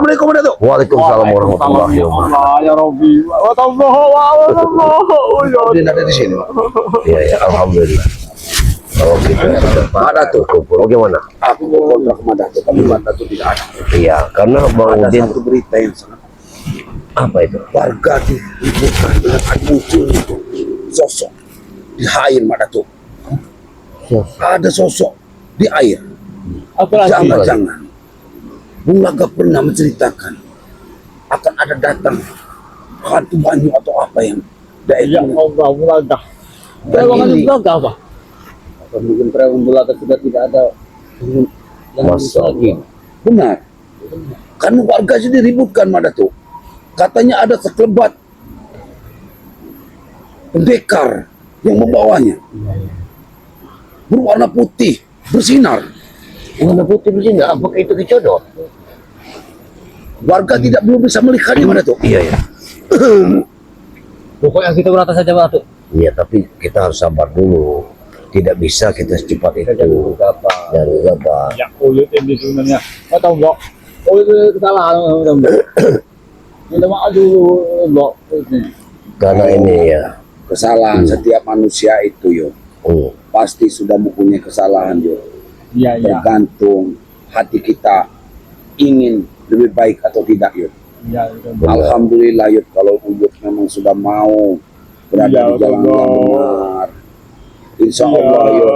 Assalamualaikum warahmatullahi wabarakatuh. Waalaikumsalam warahmatullahi wabarakatuh. Ya Rabbi, Dia ada di sini, Pak. Iya, ya, alhamdulillah. Kalau kita Pak Datuk. bagaimana? Aku mau kontrak sama Datuk, tapi Pak Datuk tidak ada. Iya, karena Bang Ada Udin satu berita yang sangat apa itu? warga diributkan dengan muncul sosok di air, Pak Datuk. Ada sosok di air. Jangan-jangan Bung Laga pernah menceritakan akan ada datang hantu banyu atau apa yang Ya daerah Allah, Bulaga. Dan Terowongan ini- Bulaga apa? Atau mungkin terowongan Bulaga sudah tidak ada yang bisa lagi. benar. Karena warga sendiri ributkan, Pak Datuk. Katanya ada sekelebat pendekar yang membawanya berwarna putih bersinar. Warna putih di sini, apakah itu kecodot? Warga belum bisa melihatnya, Pak Datuk. Iya, ya. Pokoknya kita beratas saja, Pak. Iya, tapi kita harus sabar dulu. Tidak bisa kita secepat itu. Jangan gegabah. Ya, ulit ini sebenarnya. Atau enggak? Oh, itu kesalahan, Mbak. Minta maaf dulu, Mbak. Karena ini ya. Kesalahan setiap manusia itu, yo, pasti sudah mempunyai kesalahan, yo. Iya, iya. Tergantung hati kita ingin lebih baik atau tidak, yo. Iya, itu. Alhamdulillah, yo, kalau Uyut memang sudah mau berada Ya, di jalan yang Allah. benar. Insya Ya. Allah, yo,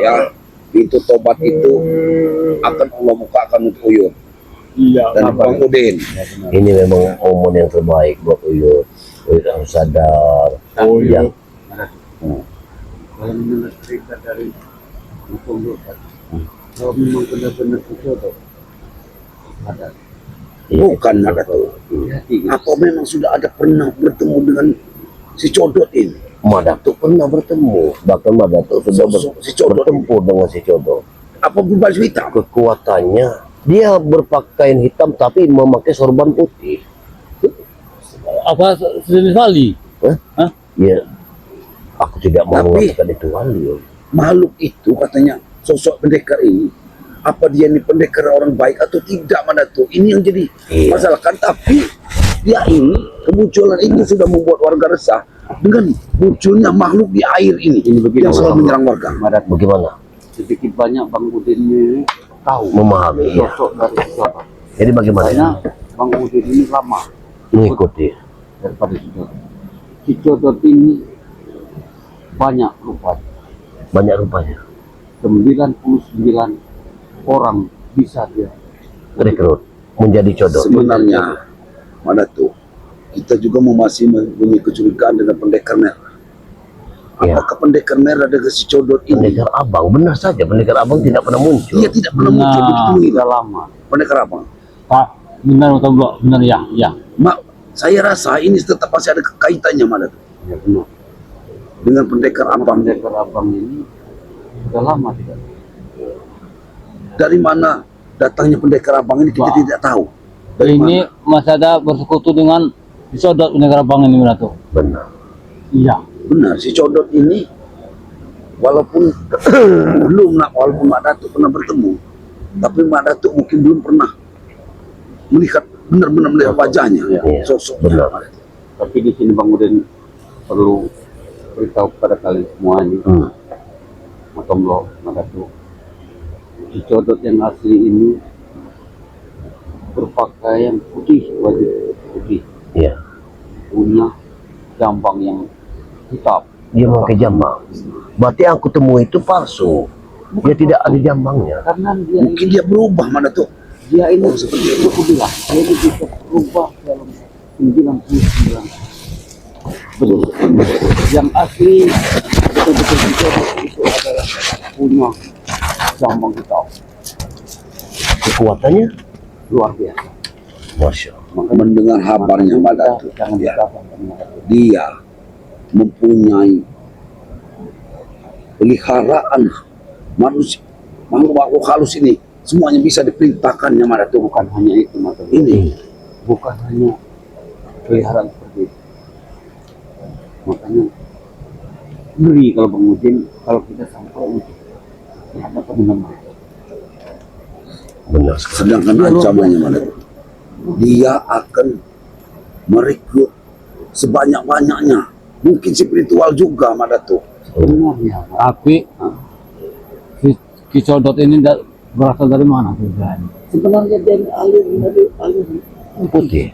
ya, pintu tobat itu akan Allah bukakan untuk Uyut Iya, dan Bang Udin. Ini memang momen yang terbaik buat Uyut. Uyut harus sadar. Oh, iya. Yang Kalau mendengar cerita dari Mpong Lukas, kalau memang benar-benar itu ada. Bukan, Pak Datuk. Apa memang sudah ada pernah bertemu dengan si Codot ini? Madatuk pernah bertemu. Bahkan Madatuk sudah Si Codot ini. bertempur dengan si Codot. Apa berbaju hitam? Kekuatannya, dia berpakaian hitam tapi memakai sorban putih. Apa sejenis wali? Hah? Ya, aku tidak mau Tapi- mengatakan itu wali. Makhluk itu katanya sosok pendekar ini, apa dia ini pendekar orang baik atau tidak, Pak Datuk? Ini yang jadi Iya. masalah kan. Tapi dia ini kemunculan itu sudah membuat warga resah dengan munculnya makhluk di air ini, begini, yang selalu Bang. menyerang warga. Madat Bagaimana? sedikit banyak Bang Udin ini tahu Memahami, ya. sosok dari siapa. Jadi bagaimana? Karena Bang Udin ini lama Mengikuti. daripada Cicodot. Cicodot ini banyak rupanya. Banyak rupanya. 99 orang bisa dia. Rekrut. Menjadi codot. Sebenarnya, Pak Datuk, kita juga masih mempunyai kecurigaan dengan pendekar merah. Ya. Apakah pendekar merah dengan si Codot ini? Pendekar abang. Benar saja. Pendekar abang tidak pernah muncul. Dia tidak pernah muncul begitu ini. Sudah lama. Pendekar apa? Pak, benar atau enggak? Benar ya, ya. Mak, saya rasa ini tetap masih ada kaitannya, Pak Datuk, Ya benar. dengan pendekar abang. Pendekar abang ini sudah lama tidak. Dari mana datangnya pendekar abang ini kita Wah. tidak tahu. Dari Ini mana? masih ada bersekutu dengan disodot negara bang ini, Benar tuh. Benar. Iya. Benar, si Codot ini walaupun walaupun Mak Datuk pernah bertemu, tapi Mak Datuk mungkin belum pernah melihat benar-benar melihat wajahnya, Iya. sosoknya. Benar. Tapi di sini Bang Udin perlu beritahu kepada kalian semua ini, Matomlo, Madatu, Cicodot yang asli ini berpakaian putih, wajah putih, Iya. punya jambang yang hitam. Dia memakai jambang. Berarti yang aku temui itu palsu. Dia tidak ada jambangnya. Karena dia Mungkin dia berubah, Mak Datuk. dia ini seperti itu aku bilang, dia ini bisa berubah dalam 99. Betul. Yang asli betul-betul Cicodot itu adalah punya jambang hitam Kekuatannya, luar biasa. Masya Allah. Mendengar kabarnya Mak Datuk, Jangan ya, dikatakan Madatu. dia mempunyai peliharaan manusia, makhluk halus ini semuanya bisa diperintahkannya, Mak Datuk. Bukan hanya itu, Madatu. Ini Bukan hanya peliharaan seperti itu. Makanya ngeri kalau Bang Udin, kalau kita sampai berhadapan dengan mereka. Benar sekali. sedangkan ancamannya, Mak Datuk. dia akan merekrut sebanyak-banyaknya. Mungkin spiritual juga Madato. Sebenarnya Tapi Kicodot ini berasal dari mana sebenarnya? sebenarnya dari alir Putih.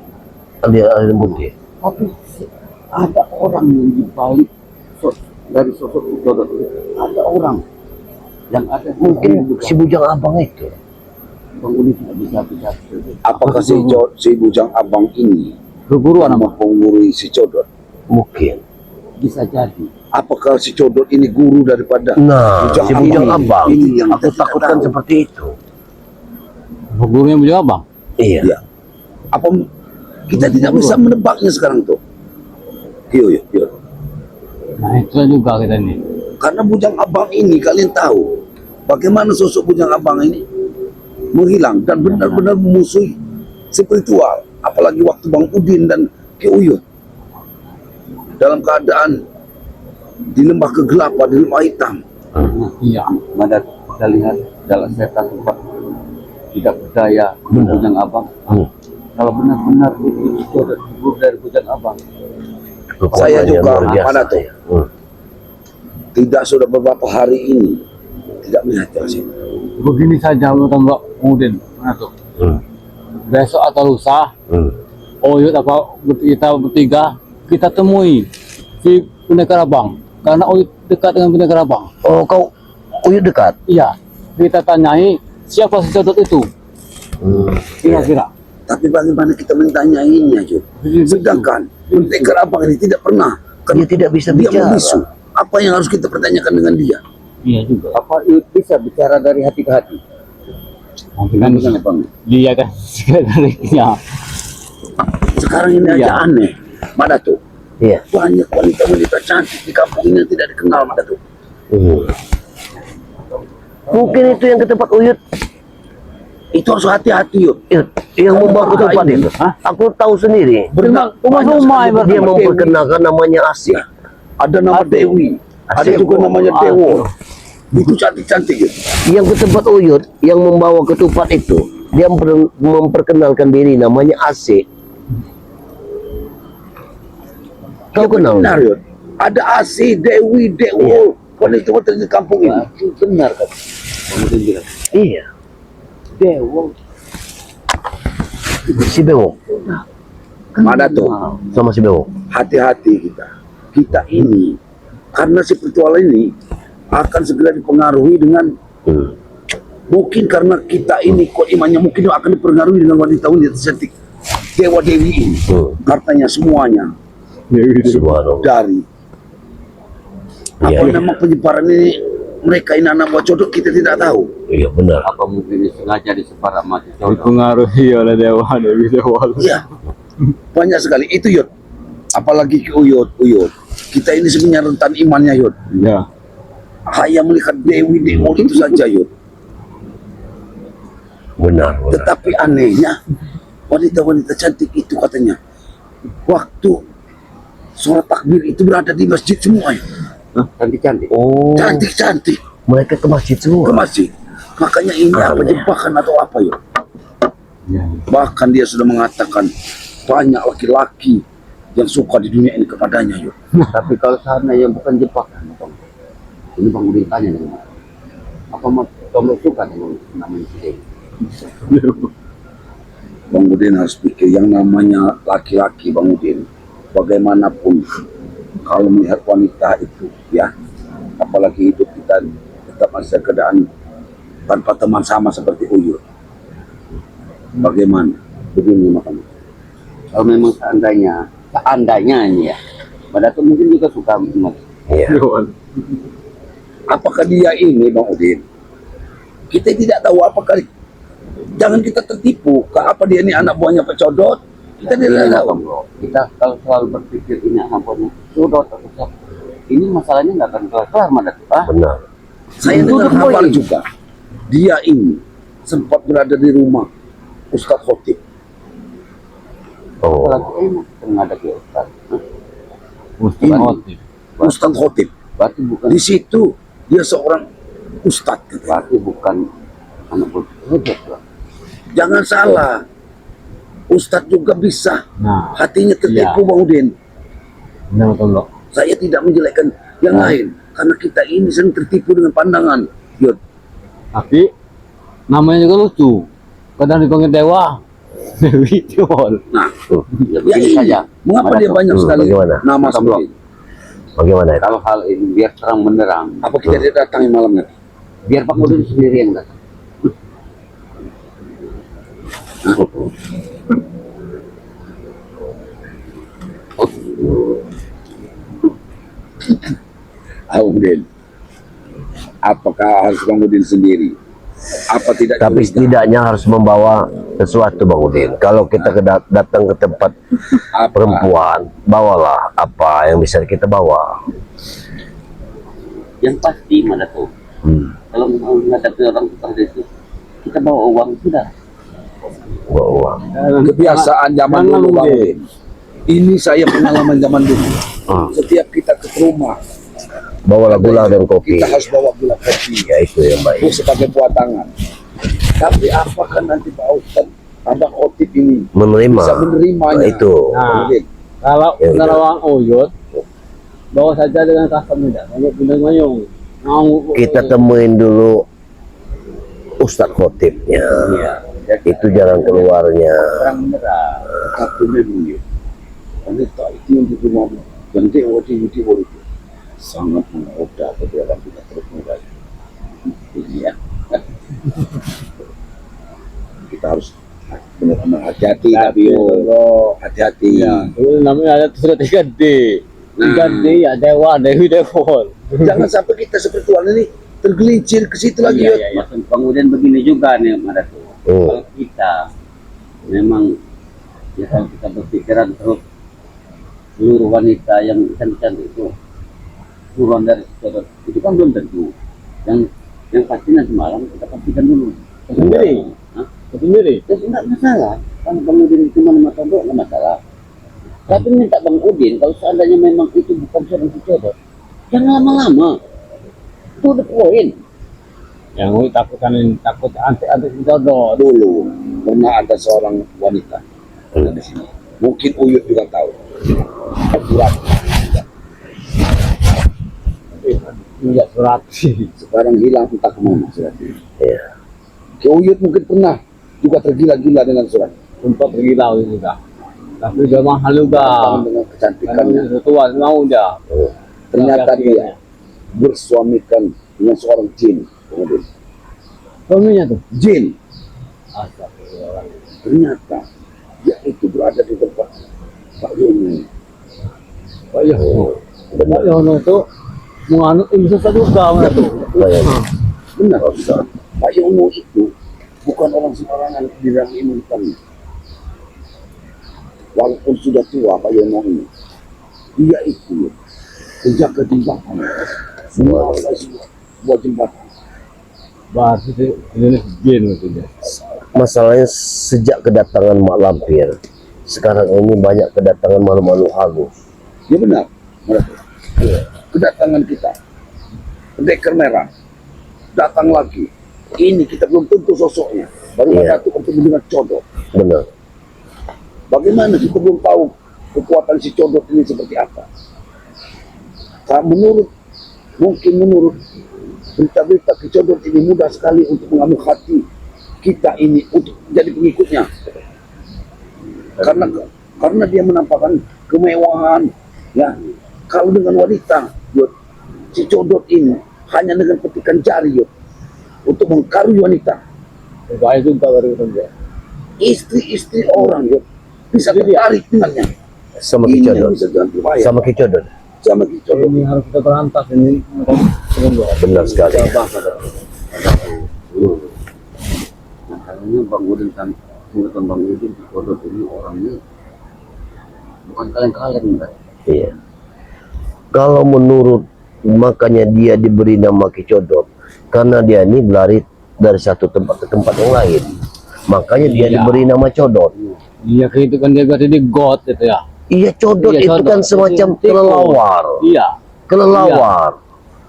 Aliran putih. tapi ada orang yang di balik dari sosok Kicodot itu. Ada orang yang ada Mungkin si bujang abang itu. Bang Uli tidak bisa Apakah si bujang abang ini Keguruan apa? mempengaruhi si Codot? Mungkin. bisa jadi. Apakah si Codot ini guru daripada Nah, Bujang si bujang Abang? abang. Ini yang Aku kita tidak takutkan tahu. seperti itu. Gurunya beliau abang. Iya. Ya. Apa kita tidak bisa menebaknya sekarang tuh? Yo. Nah itu juga kita ini. Karena bujang abang ini kalian tahu bagaimana sosok bujang abang ini menghilang dan benar-benar memusuhi spiritual. Apalagi waktu Bang Udin dan Ki Uyut dalam keadaan di lembah kegelapan, di lembah hitam. Iya. Mana kita lihat dalam setan tempat tidak berdaya bujang abang. Kalau benar-benar itu guru dari bujang abang. Saya Kekuatannya juga luar biasa, pada tuh. ya. Tidak sudah beberapa hari ini tidak melihat jelas itu. Begini saja menurut Mbak Udin. Mana tuh? Besok atau lusa, Oyut apa kita bertiga kita temui si Pendekar Abang. Karena Oyut dekat dengan Pendekar Abang. Oh, kau Uyut dekat? Iya. Kita tanyai siapa si Codot itu. Kira-kira. Tapi bagaimana kita mentanyainya, Jud? Sedangkan Pendekar Abang ini tidak pernah. Dia tidak bisa Dia bicara. membisu. Apa yang harus kita pertanyakan dengan dia? Iya juga. Apa itu bisa bicara dari hati ke hati? Mungkin kan Bujang abang. dia kan sekretarisnya. Sekarang ini Iya. aja aneh. Madato. Iya. Banyak wanita-wanita cantik di kampung ini yang tidak dikenal, Madato. Mungkin itu yang ke tempat Uyut. Itu harus hati-hati, Yud. Yang membawa ke tempat ini. itu. Aku tahu sendiri. Rumah-rumah Dia memperkenalkan namanya Asih. Ada nama Dewi. Ada Asih. juga namanya Dewo. Itu cantik-cantik, Yud. Yang ke tempat Uyut, yang membawa ketupat itu, dia memperkenalkan diri namanya Asih. Kau kenal? Benar, Yud. Ada Asi, Dewi, Dewo. Wanita-wanita di kampung ini. Benar kan? Kamu bilang Iya. Dewa. Si Bewo. Madato. Sama si Bewo. Hati-hati kita. Kita ini, karena spiritual ini akan segera dipengaruhi dengan mungkin karena kita ini kuat imannya, mungkin akan dipengaruhi dengan wanita-wanita cantik Dewa Dewi ini. Katanya semuanya Subhanallah. dari Iya, apa iya. nama penyebaran ini, mereka ini anak buah codot kita tidak tahu. Iya benar. Apa mungkin sengaja disebar sama Kicodot? Dipengaruhi oleh Dewa Dewa. Iya, banyak sekali itu, Yud. Apalagi ke Uyut. Kita ini sebenarnya rentan imannya, Yud. Iya. Hanya melihat Dewi Dewa itu saja, Yud. Benar. Tetapi anehnya wanita-wanita cantik itu katanya waktu suara takbir itu berada di masjid semua, Yud. Cantik-cantik. Oh, Cantik-cantik mereka ke masjid ke semua. masjid. Makanya ini apa Aneh. jebakan atau apa, Yud? Iya. Bahkan dia sudah mengatakan banyak laki-laki yang suka di dunia ini kepadanya, Yud. Tapi kalau sana yang bukan jebakan, Bang. Ini Bang Udin tanya nih. Apa mau kamu suka dengan namanya si Dewi? Bang Udin harus pikir yang namanya laki-laki, Bang Udin. Bagaimanapun kalau melihat wanita itu, ya, apalagi hidup kita tetap masih keadaan tanpa teman sama seperti Uyut. Bagaimana? Begini makanya. Kalau memang seandainya ini ya, pada itu mungkin juga suka emas. Iya. Apakah dia ini, Bang Udin? Kita tidak tahu apakah. Jangan kita tertipu. Apa dia ini anak buahnya Pak Codot? Kita tidak Iya, tahu. Bang Bro. Kita kalau selalu berpikir ini ampun Codot atau siapa, ini masalahnya nggak akan kelar Madat. Benar. Saya dengar kabar juga. Dia ini sempat berada di rumah Ustadz Khotib. Oh, Apalagi enak menghadap ya Ustaz. Ini. Ustadz Khotib. Berarti bukan Di situ dia seorang ustadz. Gitu. berarti bukan anak Codot. Jangan salah. Ustadz juga bisa Nah, hatinya tertipu Iya. Bang Udin. benar betul Bang. Saya tidak menjelekkan yang lain karena kita ini sering tertipu dengan pandangan. Yud, Tapi namanya juga lucu. Kadang dipanggil dewa, Dewi Tiwol. nah, Ya, ya begini iya. saja. Mengapa dia banyak sekali bagaimana? nama Maka, seperti Bro. itu? Bagaimana itu? Kalau hal ini biar terang benderang, Apa kita tidak datangi malam nanti? biar Pak Udin sendiri yang datang. Bang Udin, apakah harus Bang Udin sendiri? Apa tidak? Tapi diminta? setidaknya harus membawa sesuatu Bang Udin. Kalau kita datang ke tempat Apa? perempuan, bawalah apa yang bisa kita bawa. Yang pasti mana tuh? Kalau mau menghadapi orang seperti itu, kita bawa uang sudah. Bawa uang. Kebiasaan zaman Jangan dulu Bang Udin. Udin. Ini saya pengalaman zaman dulu. Setiap kita ke rumah, Bawalah gula dan kopi. kita harus bawa gula kopi. Ya itu yang baik. Itu sebagai buatangan. Tapi apakah nanti Pak Ustadz, Abang Otip ini Menerima. bisa menerimanya? Nah, itu. Nah, Udin. kalau Ya, Narawang Uyut, bawa saja dengan kasar muda, banyak benda mayung. Kita temuin dulu Ustadz Khotibnya. Itu jalan keluarnya. Terang benderang. Tapi memang ya, wanita itu yang di rumah yang dewa di itu sangat menggoda ke dalam kita terus mulai. Ini ya. Kita harus benar-benar hati-hati tapi hati-hati. Ya, itu namanya ada sudah 3D. 3D ya Dewa, Dewi, Devol. Jangan sampai kita seperti ini tergelincir ke situ lagi Iya, ya. iya, maksud kemudian begini juga nih ada tuh. Kalau kita memang ya kalau kita berpikiran terus seluruh wanita yang cantik itu turun dari saudara itu kan belum tentu. Yang pasti nanti malam kita pastikan dulu. Sendiri. Hah? Sendiri. Ya enggak masalah. Kalau Bang Udin itu mana mata enggak masalah. Tapi minta Bang Udin kalau seandainya memang itu bukan seorang jodoh, jangan lama-lama. Itu the point. Yang takut anti jodoh. Dulu pernah ada seorang wanita ada di sini. Mungkin Uyut juga tahu. Surat. Iya surat sih. Sekarang hilang entah kemana surat ini. Ya. Ke Uyut mungkin pernah juga tergila-gila dengan surat. Sempat bergila juga. Tapi udah mahal juga. Dengan Kan kecantikannya. tua mau dia. Ternyata dia bersuamikan dengan seorang jin. Kemudian Suaminya tuh. jin Astagfirullah. ternyata dia itu berada di tempat Pak Yono. Pak Yono. Pak Yono itu menganut ilmu sesat juga mana tuh. Benar Ustaz. Pak Yono itu bukan orang sembarangan di dalam ilmu hitamnya. Walaupun sudah tua Pak Yono ini, dia itu penjaga jembatan. Menguasai sebuah jembatan. Bahas itu Indonesia jin itu dia. Masalahnya sejak kedatangan Mak Lampir, sekarang ini banyak kedatangan malu-malu halus. Ya benar. Kedatangan kita, pendekar merah, datang lagi. Ini kita belum tentu sosoknya. Baru Iya. satu bertemu dengan Codot. Benar. Bagaimana kita belum tahu kekuatan si Codot ini seperti apa. Mungkin menurut berita-berita, Ki Codot ini mudah sekali untuk mengambil hati kita ini untuk jadi pengikutnya. Karena dia menampakkan kemewahan. Ya, kalau dengan wanita, Yud, si Codot ini hanya dengan petikan jari, Yud, untuk mengkarui wanita. Bahaya juga baru itu dia. Istri-istri orang, Yud, bisa tertarik dengannya. Sama Ki Ini yang Codot. bisa jangan berbahaya. Sama Ki Codot. Sama Ki Codot. Ini harus kita berantas ini. Benar sekali. Makanya Bang Udin kan menurut Bang Udin di Kodot ini orangnya bukan kaleng-kaleng enggak. Iya. Kalau menurut makanya dia diberi nama Ki Codot karena dia ini berlari dari satu tempat ke tempat yang lain. Makanya dia Iya. diberi nama Codot. Iya itu kan dia berarti di God itu ya. Iya, Codot Iya, itu Codot. kan semacam Jadi, kelelawar. Iya. Kelelawar.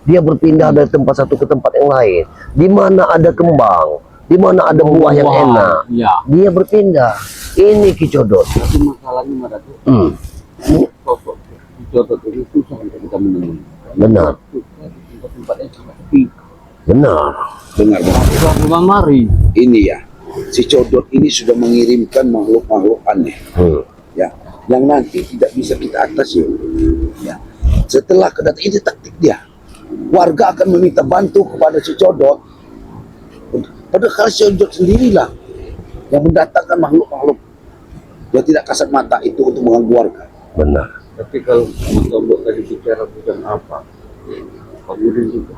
Dia berpindah dari tempat satu ke tempat yang lain. Di mana ada kembang, Di mana ada buah yang enak, Iya. dia berpindah. Ini Ki Codot. Tapi masalahnya Mbak Datuk, sosok Codot ini susah untuk kita menemui. Benar, Tempat-tempatnya sangat sepi. benar. Dengar Bang. Bang Mari. Ini ya, si Codot ini sudah mengirimkan makhluk-makhluk aneh, ya, yang nanti tidak bisa kita atasi. Ya, setelah kedatangan ini taktik dia, warga akan meminta bantu kepada si Codot. Padahal si Codot sendirilah yang mendatangkan makhluk-makhluk yang tidak kasat mata itu untuk mengganggu warga. Benar. Tapi kalau Mas Tombok tadi bicara bukan apa, kemudian juga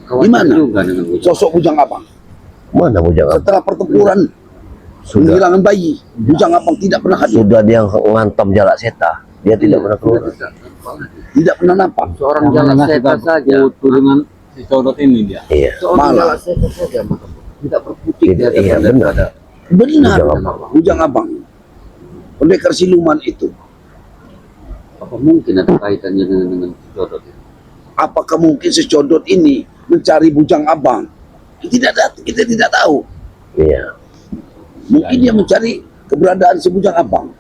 Di mana juga dengan bujang. sosok Bujang Abang? Mana Bujang Abang? Setelah pertempuran Sudah, kehilangan bayi, Bujang Abang tidak pernah hadir, sudah dia ngantam jalak seta. Dia tidak pernah keluar. tidak pernah nampak. Seorang Yang jalan mana setan kita saja, berkutu dengan si Codot ini dia. Iya, seorang Malah. jalan setan saja, Mas Tombok. Tidak berkutik Iya, di hadapan benar. daripada Benar, Bujang Abang. Bujang Abang, pendekar siluman itu. apa mungkin ada kaitannya dengan Codot itu? Apakah mungkin si Codot ini mencari Bujang Abang? Kita tidak tahu. iya. Mungkin dia mencari keberadaan si Bujang Abang.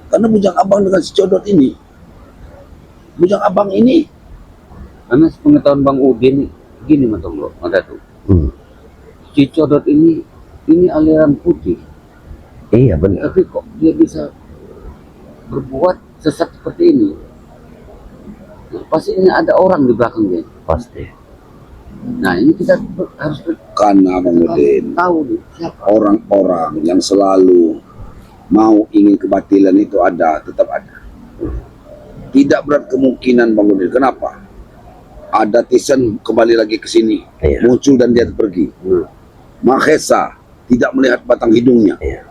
Karena Bujang Abang dengan si Codot ini, Bujang Abang ini Karena sepengetahuan Bang Udin, gini Mas Tombok, ada tuh. Si Codot ini aliran putih, Iya, benar. tapi kok dia bisa berbuat sesat seperti ini? Nah, pasti ini ada orang di belakang dia. Pasti. Nah ini kita harus karena Bang Udin, tahu nih siapa. orang-orang yang selalu mau ingin kebatilan itu ada, tetap ada. Tidak berat kemungkinan Bang Udin. Kenapa? Ada Tisen kembali lagi ke sini, Iya. muncul dan dia pergi. Mahesa tidak melihat batang hidungnya, Iya.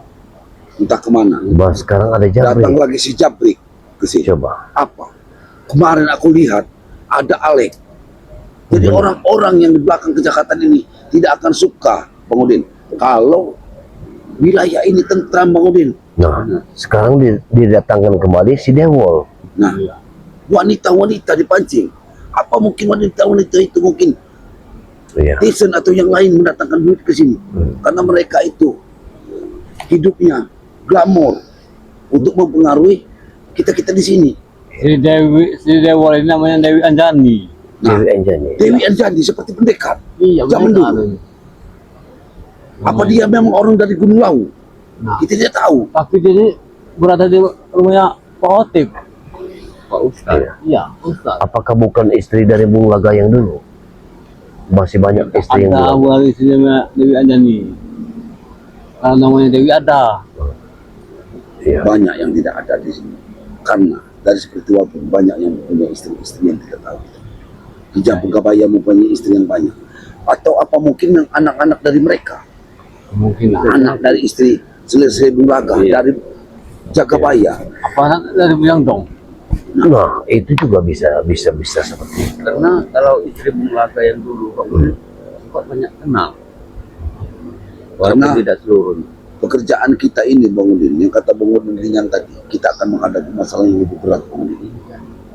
entah kemana. Bah, sekarang ada Datang Jabri. lagi si Jabrik ke sini. Coba. Apa? Kemarin aku lihat ada Alek. Jadi Benar. orang-orang yang di belakang kejahatan ini tidak akan suka, Bang Udin, kalau wilayah ini tentram, Bang Udin. Nah, sekarang didatangkan kembali si Dewol. Nah, wanita-wanita dipancing. Apa mungkin wanita-wanita itu mungkin Iya. Tisen atau yang lain mendatangkan duit ke sini? Karena mereka itu hidupnya glamor untuk mempengaruhi kita-kita di sini. Si Dewa ini namanya Dewi Anjani. Nah, Dewi Anjani. Dewi Anjani seperti pendekar. Iya, Zaman benar. dulu. Apa dia memang orang dari Gunung Lawu? Nah. Kita tidak tahu. Tapi dia ini berada di rumahnya Pak Otik. Pak Ustaz. Iya. Iya, Ustaz. Apakah bukan istri dari Bung Laga yang dulu? Masih banyak istri yang Ada dulu. bulan istri Dewi Anjani. Kalau namanya Dewi ada. Iya. Banyak yang tidak ada di sini. Karena dari peristiwa pun banyak yang punya istri-istri yang tidak tahu. Hijab Pegabaya mempunyai istri yang banyak. Atau apa mungkin yang anak-anak dari mereka? Mungkin lah. Anak dari istri selesai Bulaga, Iya. dari Jagabaya. Apa anak dari Bujang Dong? Nah, itu juga bisa seperti itu. Karena kalau istri Bung Laka yang dulu Bang Udin sempat banyak kenal. Walaupun Karena- tidak seluruh. Pekerjaan kita ini, Bang Udin, yang kata Bang Udin ringan tadi, kita akan menghadapi masalah yang lebih berat, Bang Udin.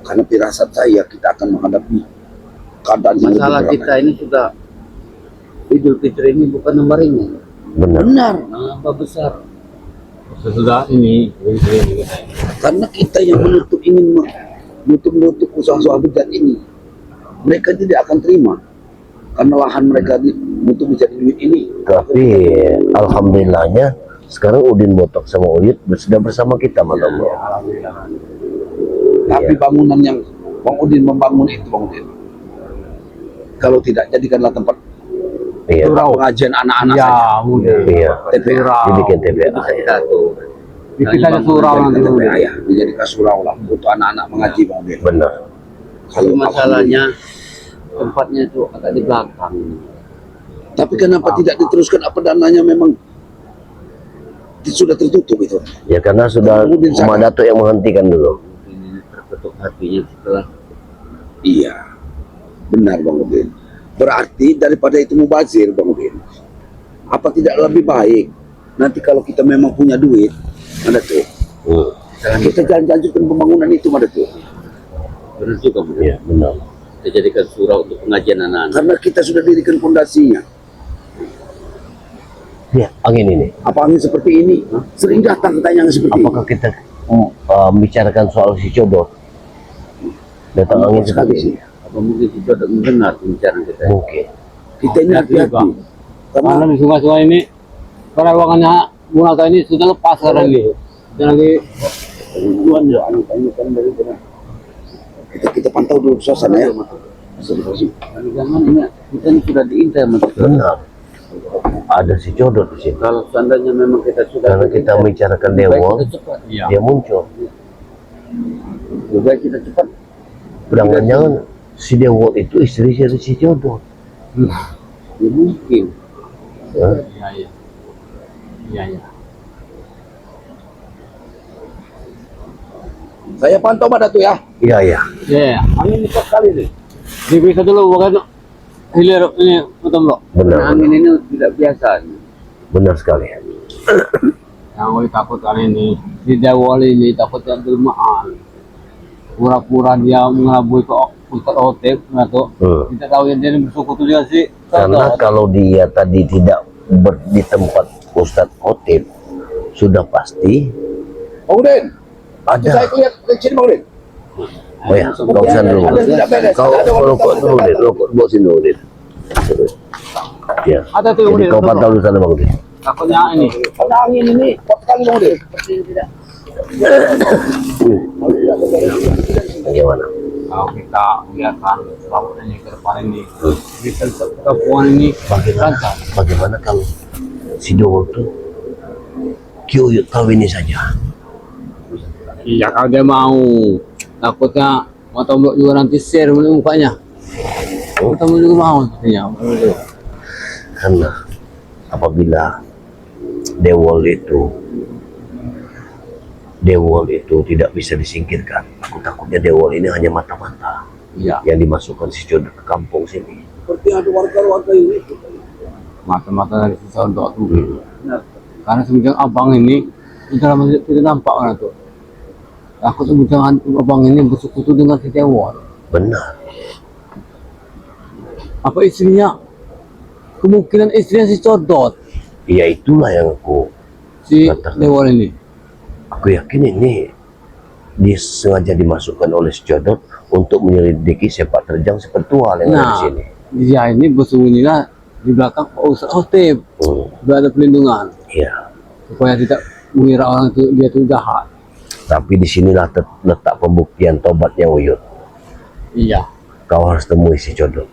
Karena firasat saya, kita akan menghadapi keadaan yang lebih Masalah berat. kita ini sudah Idul Fitri ini bukan nomor ringan, Benar. Benar, nambah besar. Sesudah ini. karena kita yang ingin menutup usaha-usaha bejat ini, mereka tidak akan terima. Karena lahan mereka untuk mencari duit ini. Tapi alhamdulillahnya sekarang Udin Botok sama Uyut sudah bersama kita, Malam. Tapi bangunan yang Bang Udin membangun itu, Bang Udin, kalau tidak, jadikanlah tempat Iya. pengajian anak-anak Ya, saja. udah. Iya. TPA. Dibikin TPA. Bisa kita atur. Kita ada surau nanti. TPA ya, dijadikan surau lah untuk anak-anak mengaji, Bang Udin. Benar. Kalau masalahnya tempatnya itu agak di belakang. Tapi kenapa tidak diteruskan? Apa dananya memang sudah tertutup itu? Ya karena sudah Udin sana. Madato yang menghentikan dulu. Ini terketuk hatinya setelah Iya, benar Bang Udin. Berarti daripada itu mubazir, Bang Udin, apa tidak lebih baik nanti kalau kita memang punya duit, ada tuh, kita lanjutkan pembangunan itu, ada tuh. benar juga Bu. Iya, benar. Kita jadikan surau untuk pengajian anak-anak. Karena kita sudah dirikan fondasinya. Lihat angin ini. Apa angin seperti ini? Sering datang katanya yang seperti Apakah kita membicarakan soal si Codot? Datang angin sekali seperti sih. ini. Apa mungkin kita tidak mendengar pembicaraan kita? Mungkin. Kita ini hati-hati. Karena Karena di sungai-sungai ini, perawangannya Bunata ini sudah lepas sekarang ini. Sudah lagi Tujuan ya, ini kan dari sana. kita pantau dulu suasana ya. Jangan ini kita ini sudah diintai sama kita. Benar. Ada si Codot di sini. Kalau seandainya memang kita sudah Karena kita diintai, membicarakan lebih baik Dewa, kita cepat. iya. dia muncul. Lebih baik kita cepat. Jangan-jangan si Dewa itu istri dari si Codot. Ya mungkin. Hah? Iya, iya. Iya, iya. Saya pantau pada tuh ya. Iya, iya. Iya, iya. Angin cepat sekali nih. Diperiksa dulu bukan hilir ini betul loh. Benar, Angin ini tidak biasa. benar sekali. Yang Wali takut kali ini di Dewali ini takutnya delmaan. Pura-pura dia mengelabui ke Ustaz Otep, nggak Tidak tahu yang dia bersekutu juga sih. Karena kalau dia tadi tidak di tempat Ustadz Otep, sudah pasti Bang Udin, ada. saya lihat di sini Bang Udin. Oh ya, kau pesan dulu. Ada tidak beres. Kau Ada orang rokok tamu dulu, datang. Udin. Rokok bawa sini dulu, Udin. Ya. Ada tuh, Jadi Udin, kau betul. pantau di sana, Bang Udin. Takutnya ini. Karena angin ini kuat sekali Bang Udin. Bagaimana? Kalau kita lihatkan laut ini ke depan ini, kita kepuan ini rancang. Bagaimana kalau si Dewa itu Kyuyut kawin ini saja? Iya kalau dia mau, takutnya mau tombol juga nanti share mukanya. Mau tombol juga mau sepertinya. Karena apabila Dewol itu tidak bisa disingkirkan, aku takutnya Dewol ini hanya mata-mata Iya, yang dimasukkan si Codot ke kampung sini. Seperti ada warga-warga ini. mata-mata dari si Sondok tuh. Karena semenjak abang ini, sudah tidak nampak kan tuh. Takut semenjak abang ini bersekutu dengan si Dewol. Benar. Apa istrinya? Kemungkinan istrinya si Codot, Ya itulah yang si Katakan. Dewol ini. aku yakin ini disengaja dimasukkan oleh si Codot untuk menyelidiki sepak terjang spiritual yang ada di Nah, sini. dia ini bersembunyilah di belakang Pak Ustaz Otep. Sudah ada pelindungan Iya. supaya tidak mengira orang itu dia itu jahat. Tapi di sinilah letak pembuktian tobatnya Uyut. Iya, Kau harus temui si Codot.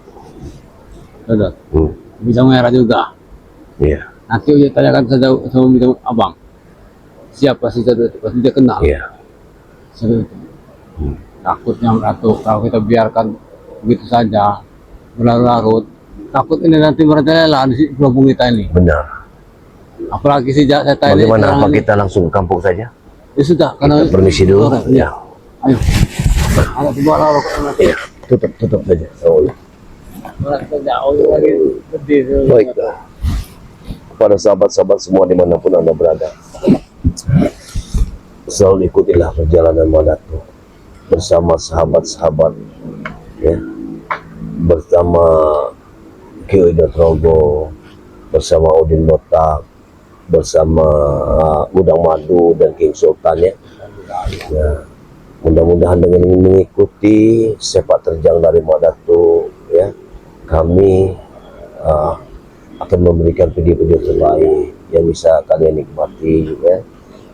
Codot. Hmm. Bisa merah juga. Iya. Nanti dia tanyakan saja sama bidang abang. Siapa sih Codot itu? Pasti dia kenal. Iya. Siapa itu? Takutnya Ratu, kalau kita biarkan begitu saja berlarut-larut, takut ini nanti merajalela di kampung kita ini. Benar. Apalagi sejak saya tanya Bagaimana apa kita langsung ke kampung saja? Ya sudah, karena Kita permisi dulu. Ya. Ayo. Ada di bawah rokok nanti. Iya. Tutup saja. Oh, iya. Orang jauh lagi sedih. Baiklah. Kepada sahabat-sahabat semua dimanapun Anda berada, selalu ikutilah perjalanan Madatu bersama sahabat-sahabat, ya, bersama Kiai Trogo, bersama Udin Botak, bersama Gudang Madu dan King Sultan, ya. Ya, mudah-mudahan dengan mengikuti sepak terjang dari Madatu, ya, kami akan memberikan video-video terbaik yang bisa kalian nikmati, ya,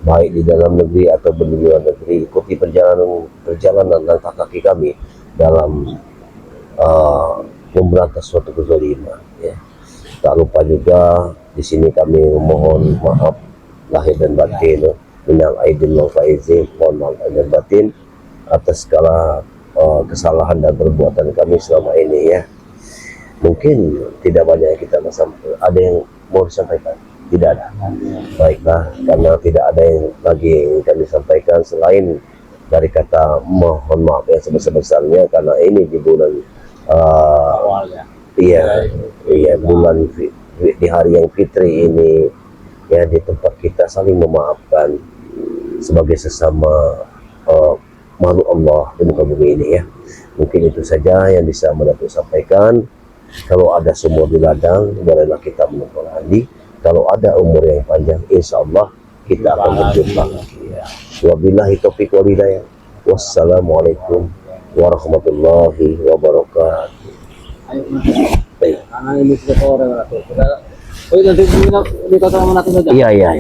baik di dalam negeri atau di luar negeri. Ikuti perjalanan langkah kaki kami dalam memberantas suatu kezaliman, ya. Tak lupa juga di sini kami mohon maaf lahir dan batin, minal aidin wal faizin, mohon maaf lahir dan batin atas segala kesalahan dan perbuatan kami selama ini, ya. Mungkin tidak banyak yang kita ada yang mau disampaikan, tidak ada. Baiklah, karena tidak ada yang lagi yang kami sampaikan selain dari kata mohon maaf yang sebesar-besarnya, karena ini di bulan Awalnya. iya bulan di hari yang fitri ini, ya, di tempat kita saling memaafkan sebagai sesama makhluk Allah di muka bumi ini, ya. Mungkin itu saja yang bisa Madatu sampaikan. Kalau ada sumur di ladang, bolehlah kita menumpang mandi. kalau ada umur yang panjang, insya Allah kita akan berjumpa. Wabillahi taufiq wal hidayah. Wassalamualaikum warahmatullahi wabarakatuh. Ayo, Baik. karena ini sudah sore, Pak. Oh, nanti kita sama Nato saja. Iya.